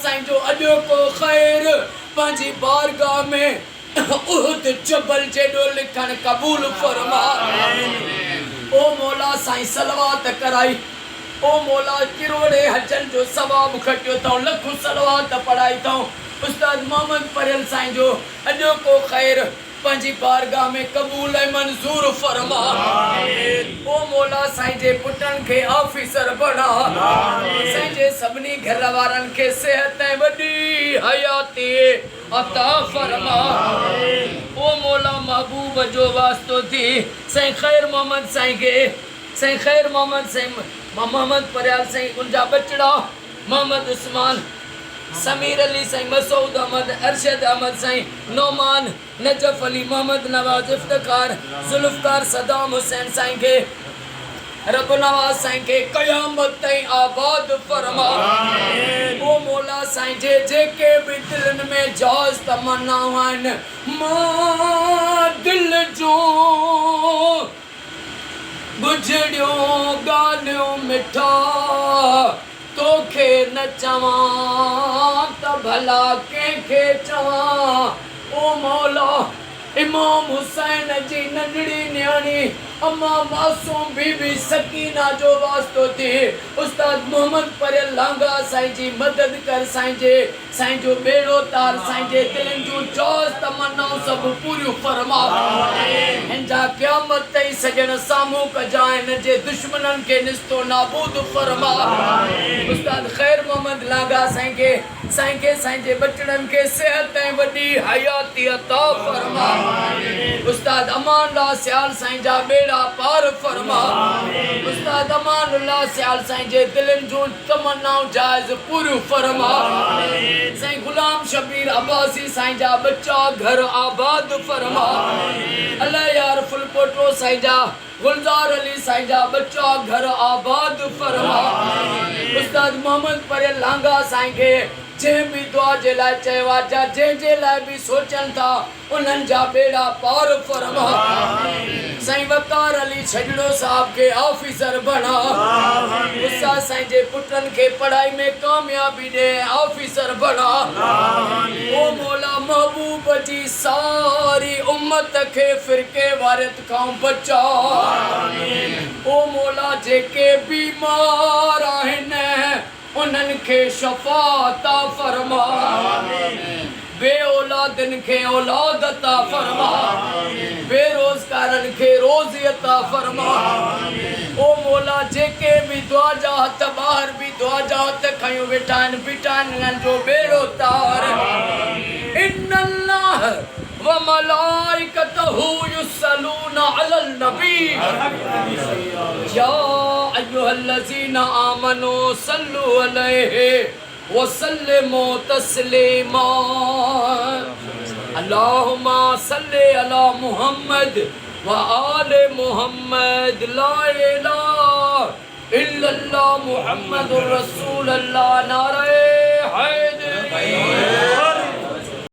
साईं जो अॼो को ख़ैर पंहिंजी बारगाह में उहद जबल जेॾो लिखण क़बूल फरमा। ओ मौला साईं सलवात कराई। ओ मौला किरोड़े हजन जो सवाब खटियो अथऊं, लखों सलवात पढ़ाई अथऊं। उस्ताद मोहम्मद परियल साईं जो अॼो को ख़ैर पंहिंजी बारगाह में क़बूल ऐं मंज़ूर फरमा। ओ मौला साईं जे पुटनि खे ऑफिसर बणा। साईं जे सभिनी घर वारनि खे सिहत ऐं वॾी हयाती अता फरमा। ओ मौला महबूब जो वास्तो थी साईं ख़ैर मोहम्मद साईं खे, साईं ख़ैर मोहम्मद साईं मोहम्मद परियाल साईं उनजा बचड़ा मोहम्मद उस्मान, समीर अली साईं, मसूद अहमद, अरशद अहमद साईं, नौमान, नजफ अली, मोहम्मद नवाज, इफ्तिखार, जुल्फकार, सदाम हुसैन साईं के रब नवाज साईं के क़यामत ताईं आबाद फरमा। ओ मौला साईं जे जेके भी दिलनि में जाज़ तमन्नाऊं आहिनि, मां दिल जो गुजड़ियों गालियों मिठा तोखे न चवां त भला कंहिंखे चवां। ओ मौला इमाम हुसैन जी नंढड़ी न्याणी अम्मा मासूम बीबी सकीना जो वास्तो थी उस्ताद मोहम्मद परियल लांगा साईं जी मदद कर। साईं जो बेड़ो तार, साईं जे दिलनि जूं जाज़ तमन्नाऊं सभु पूरियूं फरमा। हिन जा क़यामत ताईं सजण साम्हूं कजा, हिन जे दुश्मननि खे निस्तो नाबूद फरमा। उस्ताद ख़ैर मोहम्मद लांगा साईं के साईं जे बचड़नि खे सिहत ऐं वॾी हयाती अता फरमा। उस्ताद अमानुल्लाह सियाल साईं जा बेड़ा पार फरमा। उस्ताद अमानुल्लाह सियाल साईं जे दिलनि जूं तमन्नाऊं जायज़ पूरियूं फरमा। साईं गुलाम शबीर अब्बासी साईं जा बच्चा घर आबाद फरमा। अल्लाह यार फुलपोटो साईं जा गुलजार अली साईं जा बच्चा घर आबाद फरमा। उस्ताद मोहम्मद परियल लांगा साईं के जंहिं भी दुआ जे लाइ चयो आहे, जा जंहिंजे लाइ बि सोचनि था उन्हनि जा बेड़ा पार फरमा। साईं वकार अली छजड़ो साहब के ऑफिसर बणा। उस्ताद साईं जे पुटनि खे पढ़ाई में कामयाबी ॾे, ऑफिसर बणा। ओ मौला महबूब जी सारी उम्मत खे फिरके वारियत खां बचा। ओ मौला जेके बीमार आहिनि उन्हनि खे शफ़ा अता फरमा। बे औलादनि खे औलाद अता फरमा। बेरोज़गारनि खे रोज़ी अता फरमा। ओ मौला जेके भी दुआ जा हथ ॿाहिरि भी दुआ जा हथ खयूं वेठा आहिनि, बीठा आहिनि, हिननि जो बेड़ो तार। इन्नल्लाह व मलाइकतहू युसल्लूना अलल नबी या अय्युहल्लज़ीना आमनू सल्लु अलैहि व सल्लिमू तस्लीमा। अल्लाहुम्मा सल्लि अला मुहम्मद व आले मुहम्मद। ला इलाहा इल्लल्लाह मुहम्मदुर रसूलुल्लाह। नारे हैदरी।